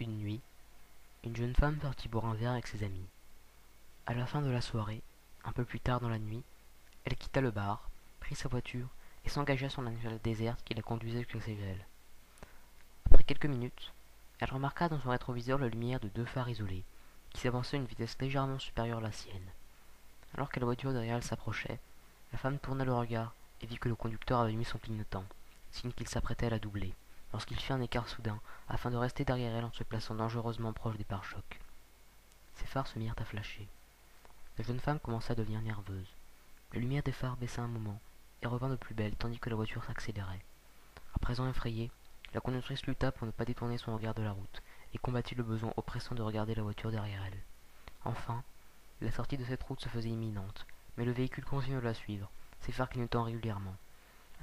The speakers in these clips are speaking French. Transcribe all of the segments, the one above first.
Une nuit, une jeune femme sortit boire un verre avec ses amis. À la fin de la soirée, un peu plus tard dans la nuit, elle quitta le bar, prit sa voiture et s'engagea sur la nationale déserte qui la conduisait jusqu'à chez elle. Après quelques minutes, elle remarqua dans son rétroviseur la lumière de deux phares isolés, qui s'avançaient à une vitesse légèrement supérieure à la sienne. Alors que la voiture derrière elle s'approchait, la femme tourna le regard et vit que le conducteur avait mis son clignotant, signe qu'il s'apprêtait à la doubler, lorsqu'il fit un écart soudain afin de rester derrière elle en se plaçant dangereusement proche des pare-chocs. Ses phares se mirent à flasher. La jeune femme commença à devenir nerveuse. La lumière des phares baissa un moment et revint de plus belle tandis que la voiture s'accélérait. À présent effrayée, la conductrice lutta pour ne pas détourner son regard de la route et combattit le besoin oppressant de regarder la voiture derrière elle. Enfin, la sortie de cette route se faisait imminente, mais le véhicule continuait de la suivre, ses phares clignotant régulièrement.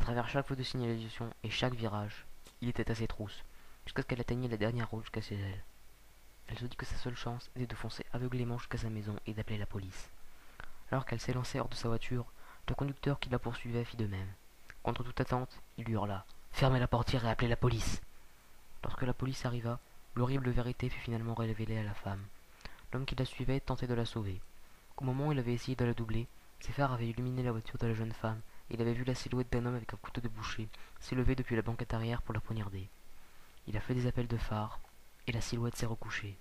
À travers chaque feu de signalisation et chaque virage, il était à ses trousses, jusqu'à ce qu'elle atteignît la dernière route jusqu'à chez elle. Elle se dit que sa seule chance était de foncer aveuglément jusqu'à sa maison et d'appeler la police. Alors qu'elle s'élançait hors de sa voiture, le conducteur qui la poursuivait fit de même. Contre toute attente, il lui hurla « Fermez la portière et appelez la police !» Lorsque la police arriva, l'horrible vérité fut finalement révélée à la femme. L'homme qui la suivait tentait de la sauver. Au moment où il avait essayé de la doubler, ses phares avaient illuminé la voiture de la jeune femme et il avait vu la silhouette d'un homme avec un couteau de boucher s'élever depuis la banquette arrière pour la poignarder. Il a fait des appels de phare et la silhouette s'est recouchée.